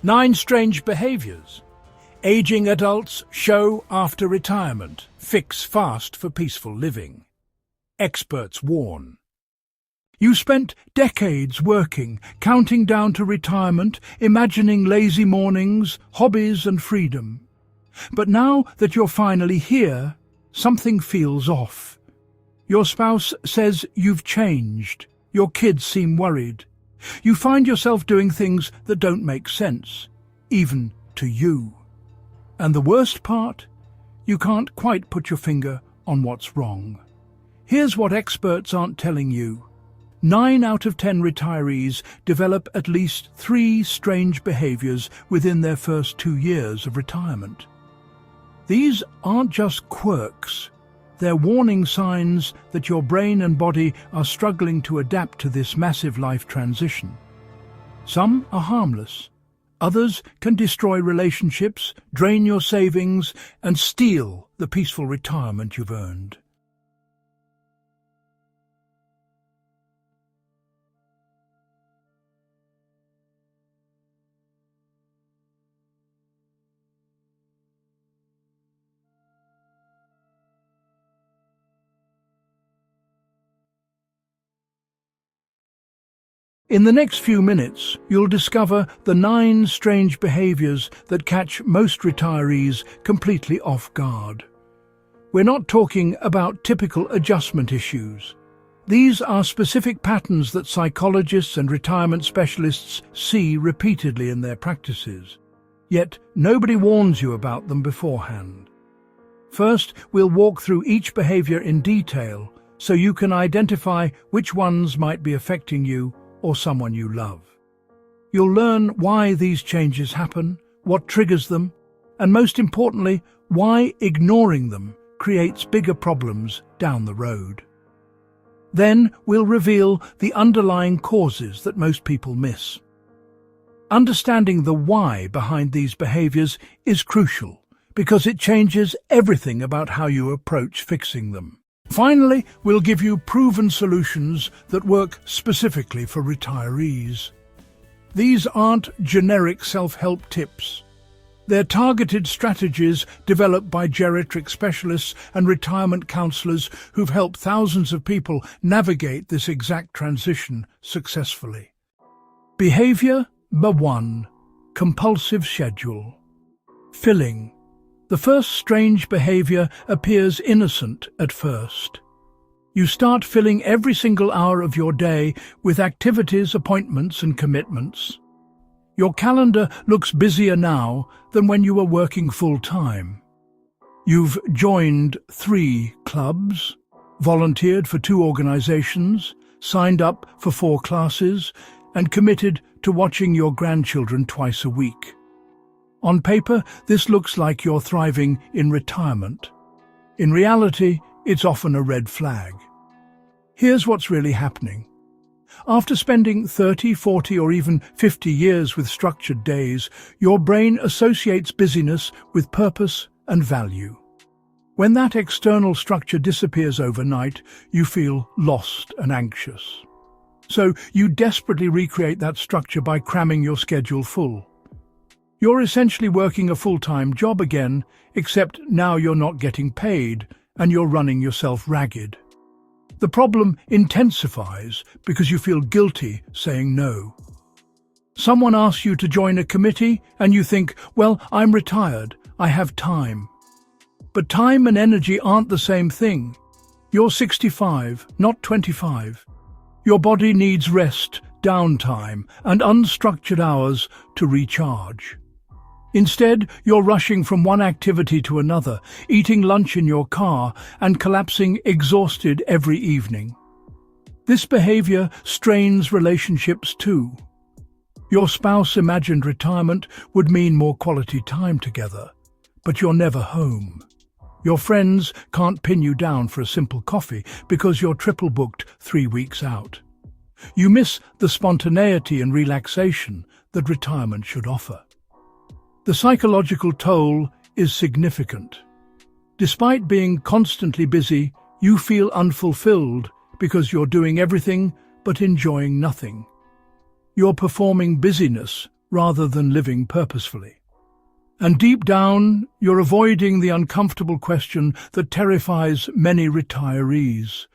9 strange behaviors aging adults show after retirement. Fix fast for peaceful living. Experts warn. You spent decades working, counting down to retirement, imagining lazy mornings, hobbies and freedom. But now that you're finally here, something feels off. Your spouse says you've changed. Your kids seem worried. You find yourself doing things that don't make sense, even to you. And the worst part? You can't quite put your finger on what's wrong. Here's what experts aren't telling you. 9 out of 10 retirees develop at least 3 strange behaviors within their first 2 years of retirement. These aren't just quirks. They're warning signs that your brain and body are struggling to adapt to this massive life transition. Some are harmless. Others can destroy relationships, drain your savings, and steal the peaceful retirement you've earned. In the next few minutes, you'll discover the 9 strange behaviors that catch most retirees completely off guard. We're not talking about typical adjustment issues. These are specific patterns that psychologists and retirement specialists see repeatedly in their practices. Yet nobody warns you about them beforehand. First, we'll walk through each behavior in detail so you can identify which ones might be affecting you or someone you love. You'll learn why these changes happen, what triggers them, and most importantly, why ignoring them creates bigger problems down the road. Then we'll reveal the underlying causes that most people miss. Understanding the why behind these behaviors is crucial because it changes everything about how you approach fixing them. Finally, we'll give you proven solutions that work specifically for retirees. These aren't generic self-help tips. They're targeted strategies developed by geriatric specialists and retirement counselors who've helped thousands of people navigate this exact transition successfully. Behavior number 1. Compulsive schedule. Filling. The first strange behavior appears innocent at first. You start filling every single hour of your day with activities, appointments and commitments. Your calendar looks busier now than when you were working full-time. You've joined 3 clubs, volunteered for 2 organizations, signed up for 4 classes, and committed to watching your grandchildren twice a week. On paper, this looks like you're thriving in retirement. In reality, it's often a red flag. Here's what's really happening. After spending 30, 40, or even 50 years with structured days, your brain associates busyness with purpose and value. When that external structure disappears overnight, you feel lost and anxious. So you desperately recreate that structure by cramming your schedule full. You're essentially working a full-time job again, except now you're not getting paid and you're running yourself ragged. The problem intensifies because you feel guilty saying no. Someone asks you to join a committee and you think, well, I'm retired, I have time. But time and energy aren't the same thing. You're 65, not 25. Your body needs rest, downtime, and unstructured hours to recharge. Instead, you're rushing from one activity to another, eating lunch in your car and collapsing exhausted every evening. This behavior strains relationships too. Your spouse imagined retirement would mean more quality time together, but you're never home. Your friends can't pin you down for a simple coffee because you're triple booked 3 weeks out. You miss the spontaneity and relaxation that retirement should offer. The psychological toll is significant. Despite being constantly busy, you feel unfulfilled because you're doing everything but enjoying nothing. You're performing busyness rather than living purposefully. And deep down, you're avoiding the uncomfortable question that terrifies many retirees.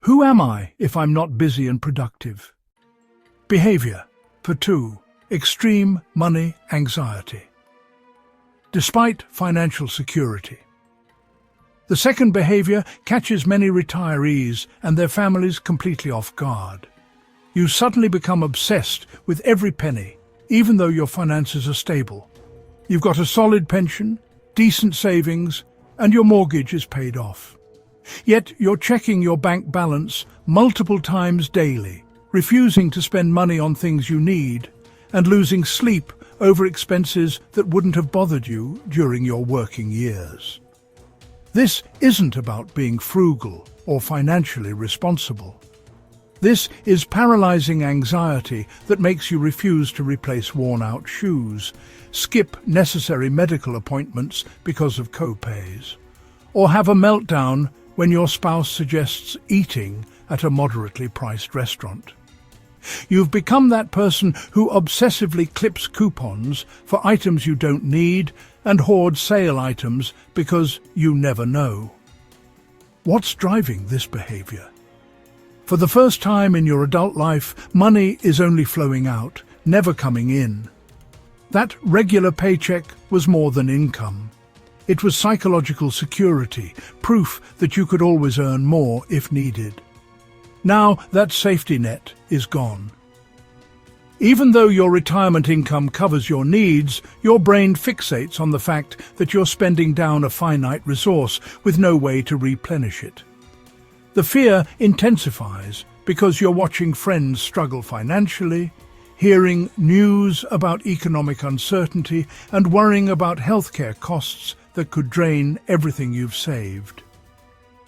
Who am I if I'm not busy and productive? Behavior. For 2. Extreme money anxiety. Despite financial security. The second behavior catches many retirees and their families completely off guard. You suddenly become obsessed with every penny, even though your finances are stable. You've got a solid pension, decent savings, and your mortgage is paid off. Yet you're checking your bank balance multiple times daily, refusing to spend money on things you need, and losing sleep over expenses that wouldn't have bothered you during your working years. This isn't about being frugal or financially responsible. This is paralyzing anxiety that makes you refuse to replace worn-out shoes, skip necessary medical appointments because of co-pays, or have a meltdown when your spouse suggests eating at a moderately priced restaurant. You've become that person who obsessively clips coupons for items you don't need and hoards sale items because you never know. What's driving this behavior? For the first time in your adult life, money is only flowing out, never coming in. That regular paycheck was more than income. It was psychological security, proof that you could always earn more if needed. Now that safety net is gone. Even though your retirement income covers your needs, your brain fixates on the fact that you're spending down a finite resource with no way to replenish it. The fear intensifies because you're watching friends struggle financially, hearing news about economic uncertainty, and worrying about healthcare costs that could drain everything you've saved.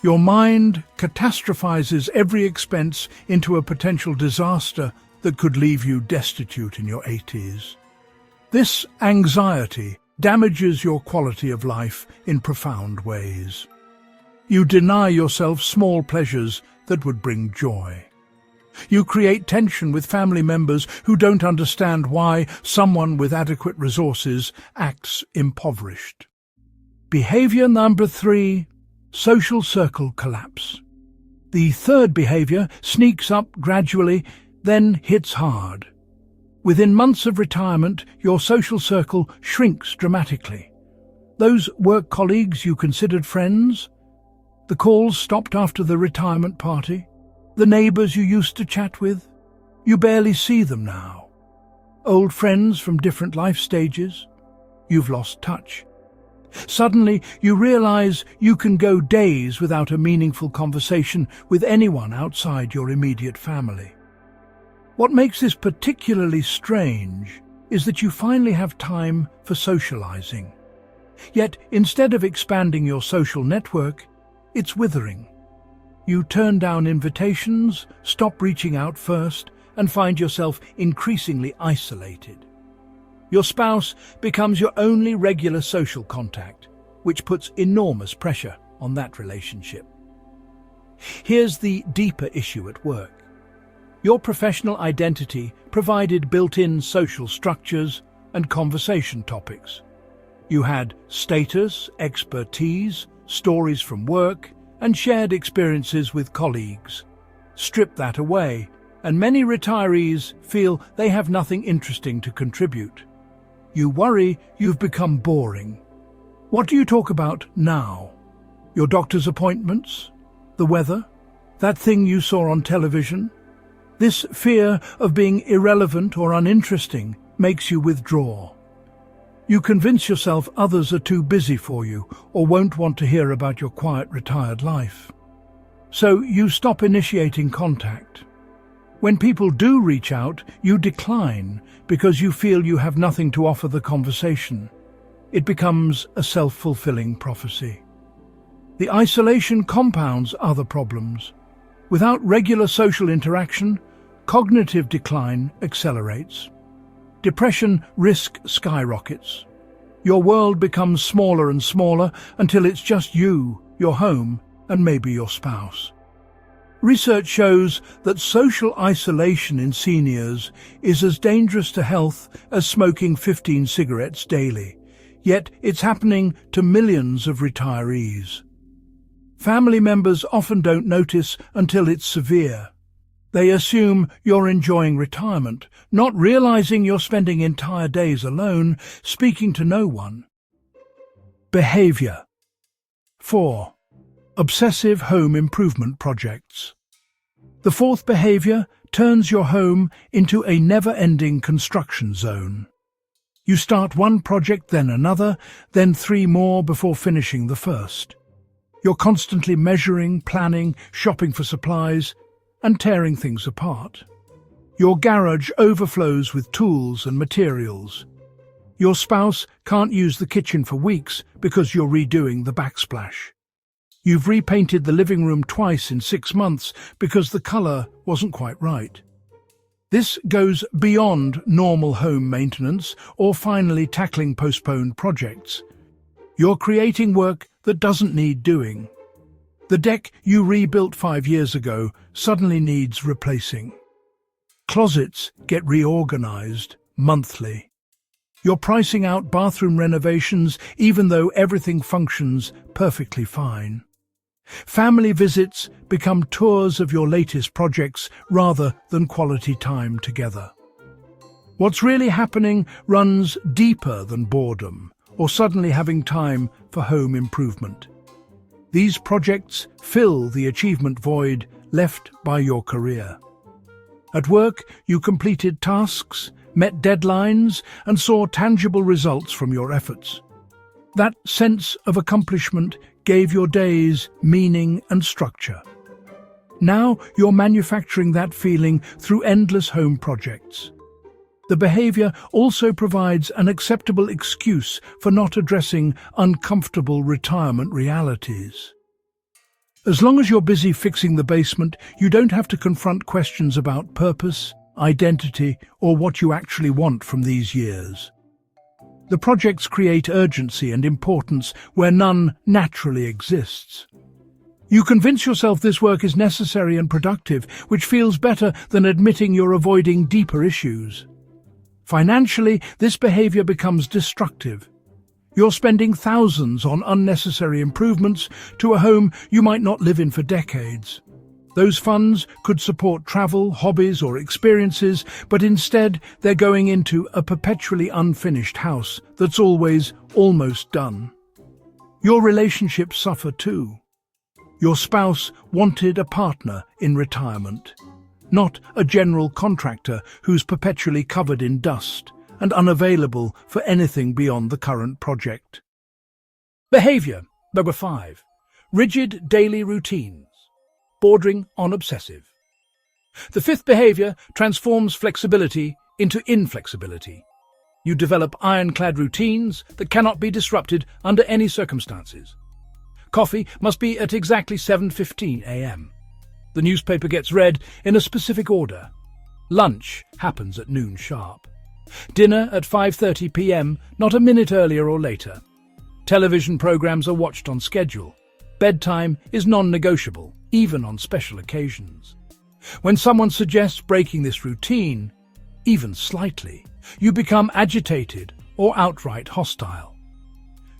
Your mind catastrophizes every expense into a potential disaster that could leave you destitute in your 80s. This anxiety damages your quality of life in profound ways. You deny yourself small pleasures that would bring joy. You create tension with family members who don't understand why someone with adequate resources acts impoverished. Behavior number 3. Social circle collapse. The third behavior sneaks up gradually, then hits hard. Within months of retirement, your social circle shrinks dramatically. Those work colleagues you considered friends, the calls stopped after the retirement party, the neighbours you used to chat with, you barely see them now. Old friends from different life stages, you've lost touch. Suddenly, you realize you can go days without a meaningful conversation with anyone outside your immediate family. What makes this particularly strange is that you finally have time for socializing. Yet, instead of expanding your social network, it's withering. You turn down invitations, stop reaching out first, and find yourself increasingly isolated. Your spouse becomes your only regular social contact, which puts enormous pressure on that relationship. Here's the deeper issue at work. Your professional identity provided built-in social structures and conversation topics. You had status, expertise, stories from work, and shared experiences with colleagues. Strip that away, and many retirees feel they have nothing interesting to contribute. You worry you've become boring. What do you talk about now? Your doctor's appointments? The weather? That thing you saw on television? This fear of being irrelevant or uninteresting makes you withdraw. You convince yourself others are too busy for you or won't want to hear about your quiet retired life. So you stop initiating contact. When people do reach out, you decline because you feel you have nothing to offer the conversation. It becomes a self-fulfilling prophecy. The isolation compounds other problems. Without regular social interaction, cognitive decline accelerates. Depression risk skyrockets. Your world becomes smaller and smaller until it's just you, your home, and maybe your spouse. Research shows that social isolation in seniors is as dangerous to health as smoking 15 cigarettes daily. Yet it's happening to millions of retirees. Family members often don't notice until it's severe. They assume you're enjoying retirement, not realizing you're spending entire days alone, speaking to no one. Behavior. 4. Obsessive home improvement projects. The fourth behavior turns your home into a never-ending construction zone. You start one project, then another, then 3 more before finishing the first. You're constantly measuring, planning, shopping for supplies, and tearing things apart. Your garage overflows with tools and materials. Your spouse can't use the kitchen for weeks because you're redoing the backsplash. You've repainted the living room twice in 6 months because the colour wasn't quite right. This goes beyond normal home maintenance or finally tackling postponed projects. You're creating work that doesn't need doing. The deck you rebuilt 5 years ago suddenly needs replacing. Closets get reorganized monthly. You're pricing out bathroom renovations even though everything functions perfectly fine. Family visits become tours of your latest projects rather than quality time together. What's really happening runs deeper than boredom or suddenly having time for home improvement. These projects fill the achievement void left by your career. At work, you completed tasks, met deadlines, and saw tangible results from your efforts. That sense of accomplishment gave your days meaning and structure. Now you're manufacturing that feeling through endless home projects. The behavior also provides an acceptable excuse for not addressing uncomfortable retirement realities. As long as you're busy fixing the basement, you don't have to confront questions about purpose, identity, or what you actually want from these years. The projects create urgency and importance where none naturally exists. You convince yourself this work is necessary and productive, which feels better than admitting you're avoiding deeper issues. Financially, this behavior becomes destructive. You're spending thousands on unnecessary improvements to a home you might not live in for decades. Those funds could support travel, hobbies, or experiences, but instead they're going into a perpetually unfinished house that's always almost done. Your relationships suffer too. Your spouse wanted a partner in retirement, not a general contractor who's perpetually covered in dust and unavailable for anything beyond the current project. Behavior number 5. Rigid daily routines, bordering on obsessive. The fifth behavior transforms flexibility into inflexibility. You develop ironclad routines that cannot be disrupted under any circumstances. Coffee must be at exactly 7:15 a.m. The newspaper gets read in a specific order. Lunch happens at noon sharp. Dinner at 5:30 p.m., not a minute earlier or later. Television programs are watched on schedule. Bedtime is non-negotiable, even on special occasions. When someone suggests breaking this routine, even slightly, you become agitated or outright hostile.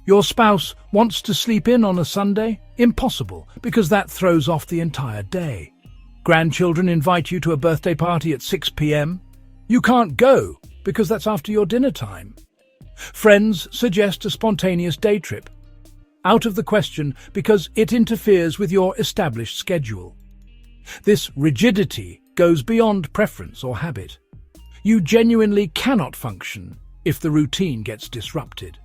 Your spouse wants to sleep in on a Sunday? Impossible, because that throws off the entire day. Grandchildren invite you to a birthday party at 6 p.m. You can't go, because that's after your dinner time. Friends suggest a spontaneous day trip. Out of the question because it interferes with your established schedule. This rigidity goes beyond preference or habit. You genuinely cannot function if the routine gets disrupted.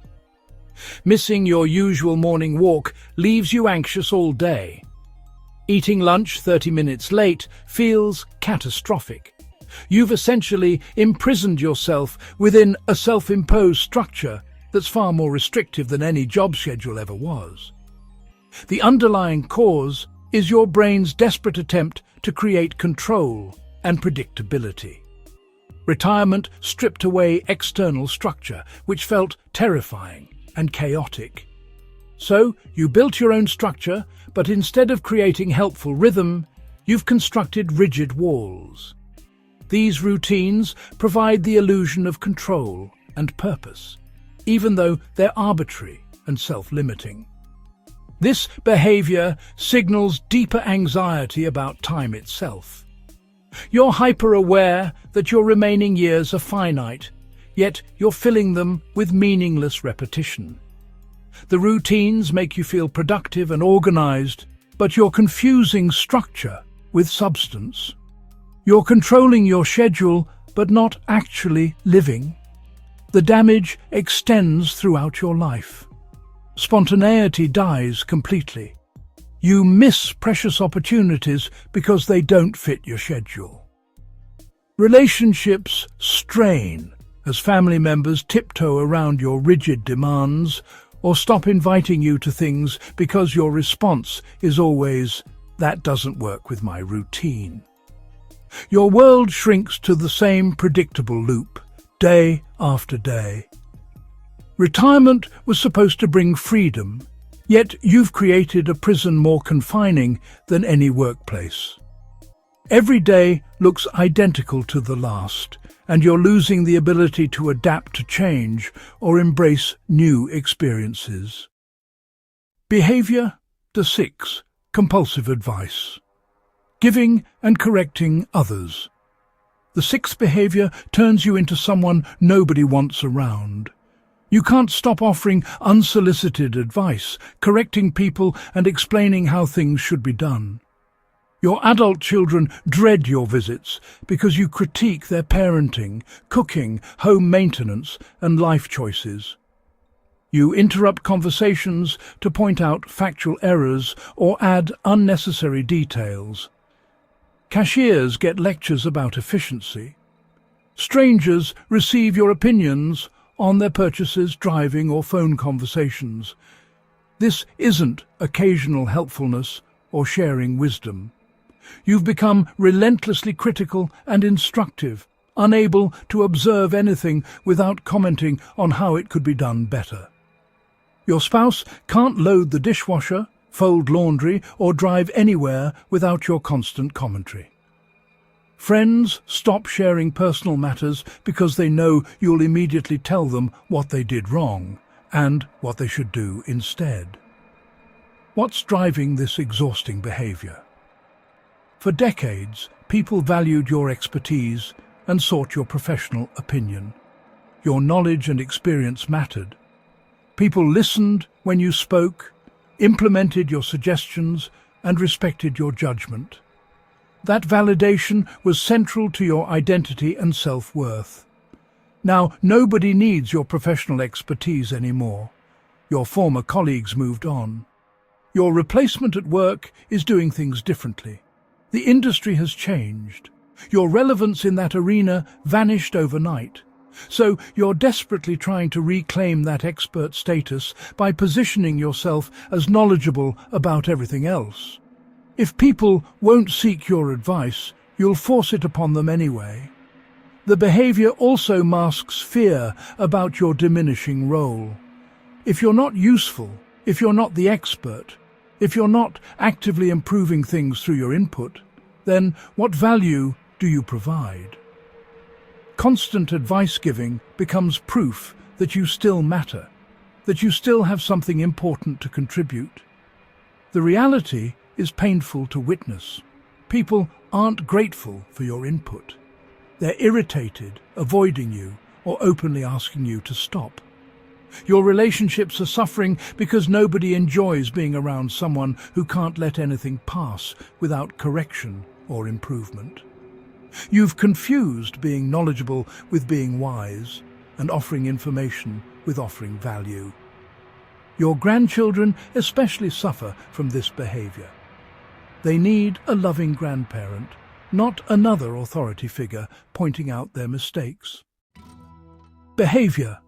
Missing your usual morning walk leaves you anxious all day. Eating lunch 30 minutes late feels catastrophic. You've essentially imprisoned yourself within a self-imposed structure that's far more restrictive than any job schedule ever was. The underlying cause is your brain's desperate attempt to create control and predictability. Retirement stripped away external structure, which felt terrifying and chaotic. So you built your own structure, but instead of creating helpful rhythm, You've constructed rigid walls. These routines provide the illusion of control and purpose, even though they're arbitrary and self-limiting. This behavior signals deeper anxiety about time itself. You're hyper-aware that your remaining years are finite, yet you're filling them with meaningless repetition. The routines make you feel productive and organized, but you're confusing structure with substance. You're controlling your schedule, but not actually living. The damage extends throughout your life. Spontaneity dies completely. You miss precious opportunities because they don't fit your schedule. Relationships strain as family members tiptoe around your rigid demands or stop inviting you to things because your response is always, "That doesn't work with my routine." Your world shrinks to the same predictable loop, day after day. Retirement was supposed to bring freedom, yet you've created a prison more confining than any workplace. Every day looks identical to the last, and you're losing the ability to adapt to change or embrace new experiences. Behavior 6. Compulsive advice. Giving and correcting others. The sixth behavior turns you into someone nobody wants around. You can't stop offering unsolicited advice, correcting people and explaining how things should be done. Your adult children dread your visits because you critique their parenting, cooking, home maintenance, and life choices. You interrupt conversations to point out factual errors or add unnecessary details. Cashiers get lectures about efficiency. Strangers receive your opinions on their purchases, driving, or phone conversations. This isn't occasional helpfulness or sharing wisdom. You've become relentlessly critical and instructive, unable to observe anything without commenting on how it could be done better. Your spouse can't load the dishwasher, fold laundry, or drive anywhere without your constant commentary. Friends stop sharing personal matters because they know you'll immediately tell them what they did wrong and what they should do instead. What's driving this exhausting behavior? For decades, people valued your expertise and sought your professional opinion. Your knowledge and experience mattered. People listened when you spoke, implemented your suggestions, and respected your judgment. That validation was central to your identity and self-worth. Now, nobody needs your professional expertise anymore. Your former colleagues moved on. Your replacement at work is doing things differently. The industry has changed. Your relevance in that arena vanished overnight. So you're desperately trying to reclaim that expert status by positioning yourself as knowledgeable about everything else. If people won't seek your advice, you'll force it upon them anyway. The behavior also masks fear about your diminishing role. If you're not useful, if you're not the expert, if you're not actively improving things through your input, then what value do you provide? Constant advice-giving becomes proof that you still matter, that you still have something important to contribute. The reality is painful to witness. People aren't grateful for your input. They're irritated, avoiding you, or openly asking you to stop. Your relationships are suffering because nobody enjoys being around someone who can't let anything pass without correction or improvement. You've confused being knowledgeable with being wise, and offering information with offering value. Your grandchildren especially suffer from this behavior. They need a loving grandparent, not another authority figure pointing out their mistakes. Behavior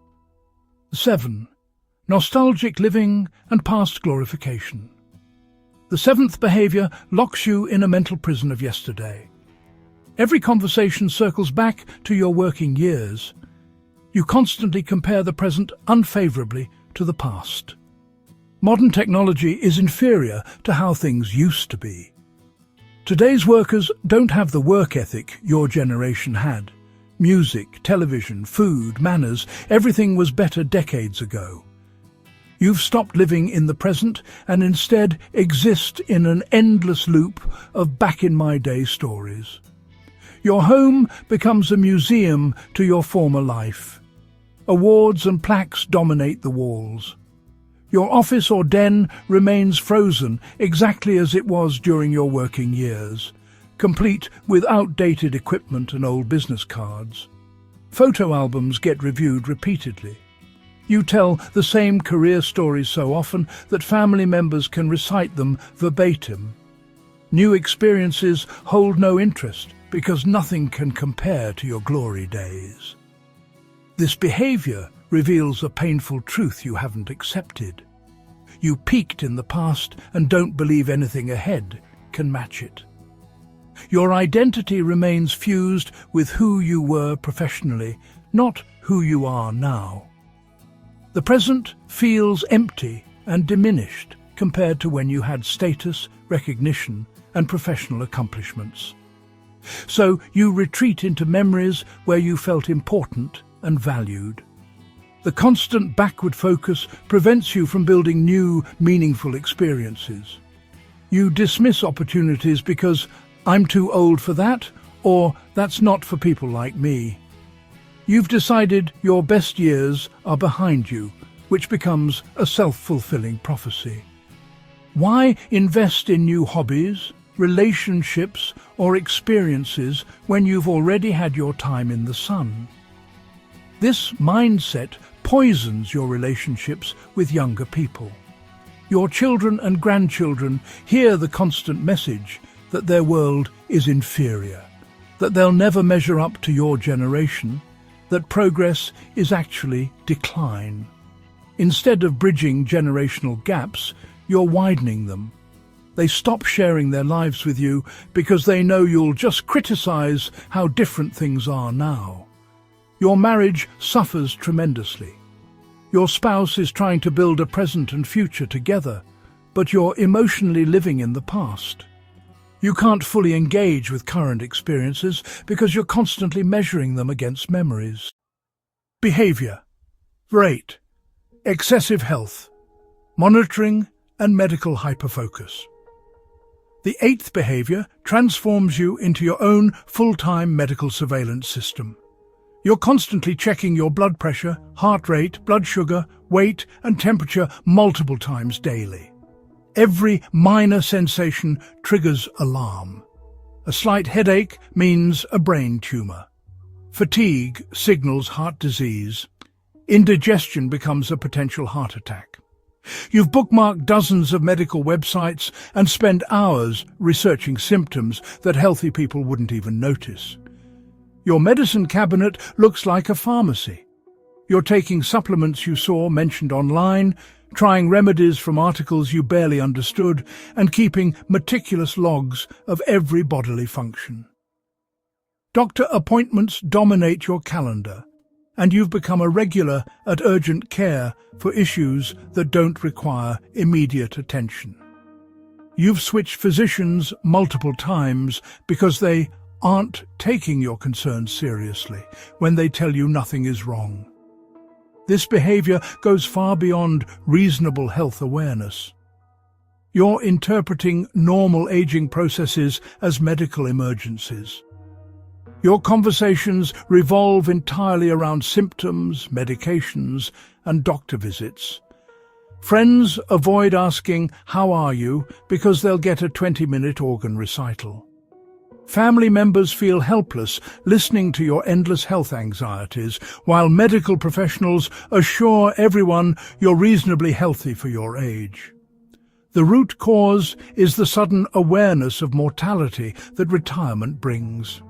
7. Nostalgic living and past glorification. The seventh behavior locks you in a mental prison of yesterday. Every conversation circles back to your working years. You constantly compare the present unfavorably to the past. Modern technology is inferior to how things used to be. Today's workers don't have the work ethic your generation had. Music, television, food, manners, everything was better decades ago. You've stopped living in the present and instead exist in an endless loop of back-in-my-day stories. Your home becomes a museum to your former life. Awards and plaques dominate the walls. Your office or den remains frozen exactly as it was during your working years, complete with outdated equipment and old business cards. Photo albums get reviewed repeatedly. You tell the same career stories so often that family members can recite them verbatim. New experiences hold no interest because nothing can compare to your glory days. This behavior reveals a painful truth you haven't accepted. You peaked in the past and don't believe anything ahead can match it. Your identity remains fused with who you were professionally, not who you are now. The present feels empty and diminished compared to when you had status, recognition, and professional accomplishments. So you retreat into memories where you felt important and valued. The constant backward focus prevents you from building new, meaningful experiences. You dismiss opportunities because "I'm too old for that," or "that's not for people like me." You've decided your best years are behind you, which becomes a self-fulfilling prophecy. Why invest in new hobbies, relationships, or experiences when you've already had your time in the sun? This mindset poisons your relationships with younger people. Your children and grandchildren hear the constant message that their world is inferior, that they'll never measure up to your generation, that progress is actually decline. Instead of bridging generational gaps, you're widening them. They stop sharing their lives with you because they know you'll just criticize how different things are now. Your marriage suffers tremendously. Your spouse is trying to build a present and future together, but you're emotionally living in the past. You can't fully engage with current experiences because you're constantly measuring them against memories. Behavior. Rate. Excessive health. Monitoring and medical hyperfocus. The eighth behavior transforms you into your own full-time medical surveillance system. You're constantly checking your blood pressure, heart rate, blood sugar, weight, and temperature multiple times daily. Every minor sensation triggers alarm. A slight headache means a brain tumor. Fatigue signals heart disease. Indigestion becomes a potential heart attack. You've bookmarked dozens of medical websites and spend hours researching symptoms that healthy people wouldn't even notice. Your medicine cabinet looks like a pharmacy. You're taking supplements you saw mentioned online, trying remedies from articles you barely understood, and keeping meticulous logs of every bodily function. Doctor appointments dominate your calendar, and you've become a regular at urgent care for issues that don't require immediate attention. You've switched physicians multiple times because they aren't taking your concerns seriously when they tell you nothing is wrong. This behavior goes far beyond reasonable health awareness. You're interpreting normal aging processes as medical emergencies. Your conversations revolve entirely around symptoms, medications, and doctor visits. Friends avoid asking, "How are you?" because they'll get a 20-minute organ recital. Family members feel helpless listening to your endless health anxieties, while medical professionals assure everyone you're reasonably healthy for your age. The root cause is the sudden awareness of mortality that retirement brings.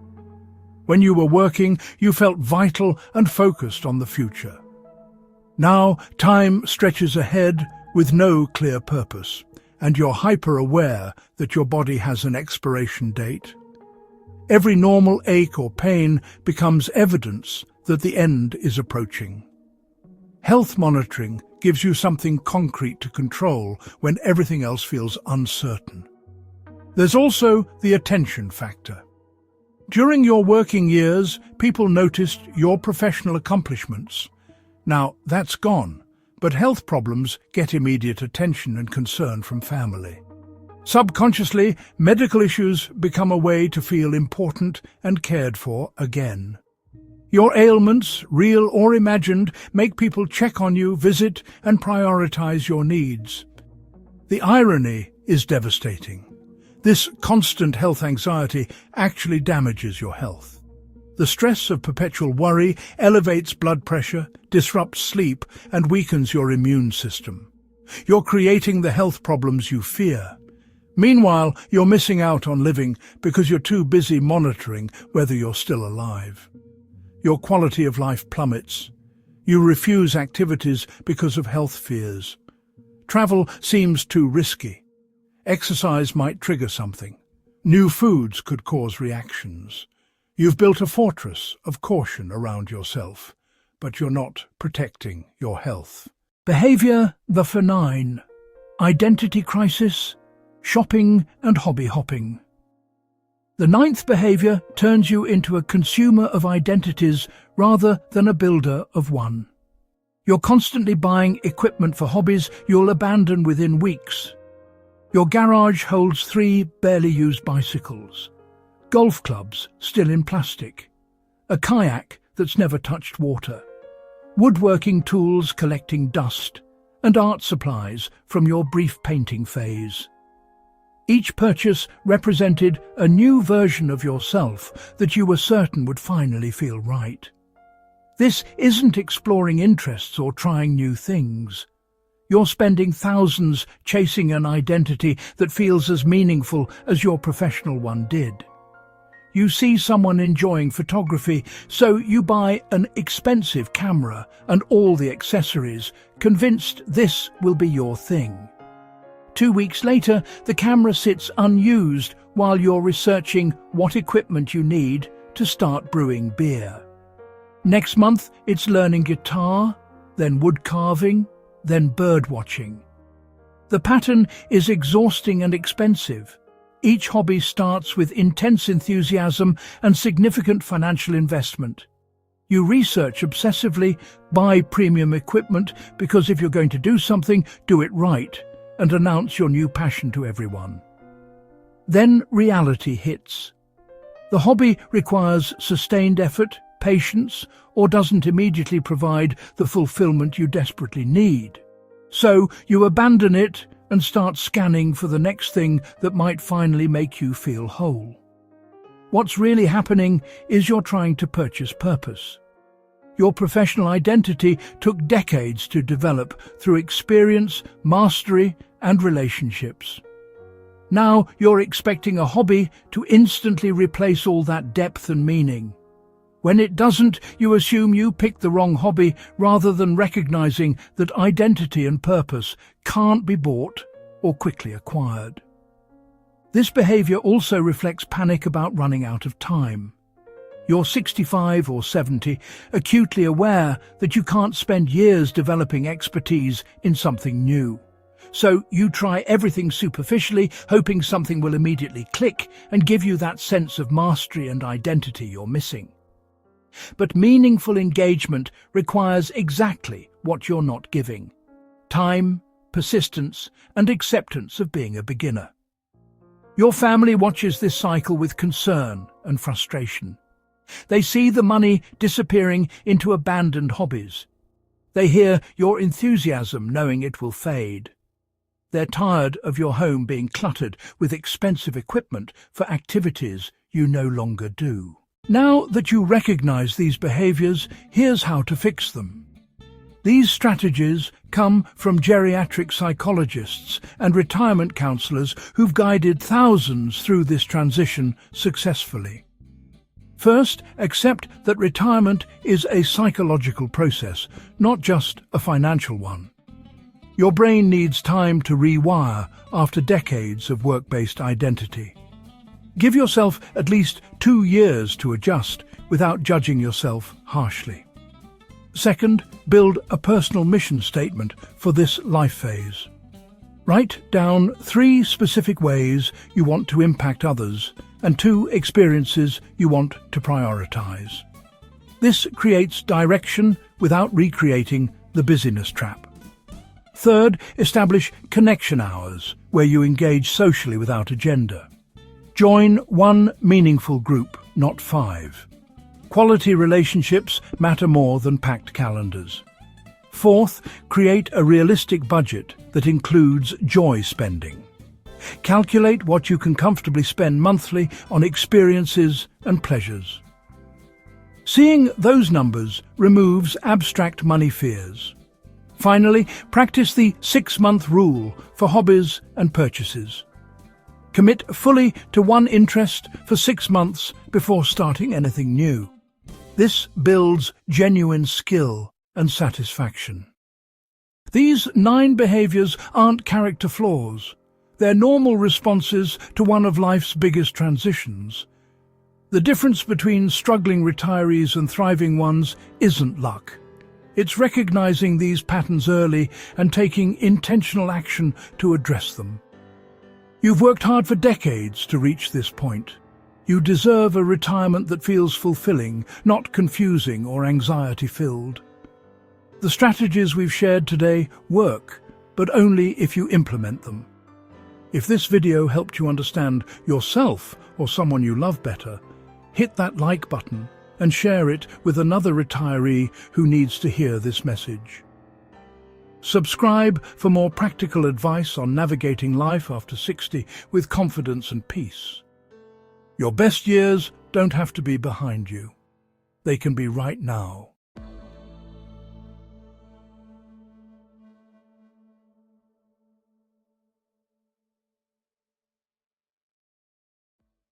When you were working, you felt vital and focused on the future. Now, time stretches ahead with no clear purpose, and you're hyper-aware that your body has an expiration date. Every normal ache or pain becomes evidence that the end is approaching. Health monitoring gives you something concrete to control when everything else feels uncertain. There's also the attention factor. During your working years, people noticed your professional accomplishments. Now, that's gone, but health problems get immediate attention and concern from family. Subconsciously, medical issues become a way to feel important and cared for again. Your ailments, real or imagined, make people check on you, visit, and prioritize your needs. The irony is devastating. This constant health anxiety actually damages your health. The stress of perpetual worry elevates blood pressure, disrupts sleep, and weakens your immune system. You're creating the health problems you fear. Meanwhile, you're missing out on living because you're too busy monitoring whether you're still alive. Your quality of life plummets. You refuse activities because of health fears. Travel seems too risky. Exercise might trigger something. New foods could cause reactions. You've built a fortress of caution around yourself, but you're not protecting your health. Behavior the benign. Identity crisis, shopping and hobby hopping. The ninth behavior turns you into a consumer of identities rather than a builder of one. You're constantly buying equipment for hobbies you'll abandon within weeks. Your garage holds 3 barely used bicycles, golf clubs still in plastic, a kayak that's never touched water, woodworking tools collecting dust, and art supplies from your brief painting phase. Each purchase represented a new version of yourself that you were certain would finally feel right. This isn't exploring interests or trying new things. You're spending thousands chasing an identity that feels as meaningful as your professional one did. You see someone enjoying photography, so you buy an expensive camera and all the accessories, convinced this will be your thing. 2 weeks later, the camera sits unused while you're researching what equipment you need to start brewing beer. Next month, it's learning guitar, then wood carving, then bird watching. The pattern is exhausting and expensive. Each hobby starts with intense enthusiasm and significant financial investment. You research obsessively, buy premium equipment, because if you're going to do something, do it right, and announce your new passion to everyone. Then reality hits. The hobby requires sustained effort, patience, or doesn't immediately provide the fulfillment you desperately need. So you abandon it and start scanning for the next thing that might finally make you feel whole. What's really happening is you're trying to purchase purpose. Your professional identity took decades to develop through experience, mastery, and relationships. Now you're expecting a hobby to instantly replace all that depth and meaning. When it doesn't, you assume you picked the wrong hobby rather than recognizing that identity and purpose can't be bought or quickly acquired. This behavior also reflects panic about running out of time. You're 65 or 70, acutely aware that you can't spend years developing expertise in something new. So you try everything superficially, hoping something will immediately click and give you that sense of mastery and identity you're missing. But meaningful engagement requires exactly what you're not giving: time, persistence, and acceptance of being a beginner. Your family watches this cycle with concern and frustration. They see the money disappearing into abandoned hobbies. They hear your enthusiasm knowing it will fade. They're tired of your home being cluttered with expensive equipment for activities you no longer do. Now that you recognize these behaviors, here's how to fix them. These strategies come from geriatric psychologists and retirement counselors who've guided thousands through this transition successfully. First, accept that retirement is a psychological process, not just a financial one. Your brain needs time to rewire after decades of work-based identity. Give yourself at least 2 years to adjust without judging yourself harshly. Second, build a personal mission statement for this life phase. Write down 3 specific ways you want to impact others and 2 experiences you want to prioritize. This creates direction without recreating the busyness trap. Third, establish connection hours where you engage socially without agenda. Join 1 meaningful group, not 5. Quality relationships matter more than packed calendars. Fourth, create a realistic budget that includes joy spending. Calculate what you can comfortably spend monthly on experiences and pleasures. Seeing those numbers removes abstract money fears. Finally, practice the 6-month rule for hobbies and purchases. Commit fully to one interest for 6 months before starting anything new. This builds genuine skill and satisfaction. These 9 behaviors aren't character flaws. They're normal responses to one of life's biggest transitions. The difference between struggling retirees and thriving ones isn't luck. It's recognizing these patterns early and taking intentional action to address them. You've worked hard for decades to reach this point. You deserve a retirement that feels fulfilling, not confusing or anxiety-filled. The strategies we've shared today work, but only if you implement them. If this video helped you understand yourself or someone you love better, hit that like button and share it with another retiree who needs to hear this message. Subscribe for more practical advice on navigating life after 60 with confidence and peace. Your best years don't have to be behind you. They can be right now.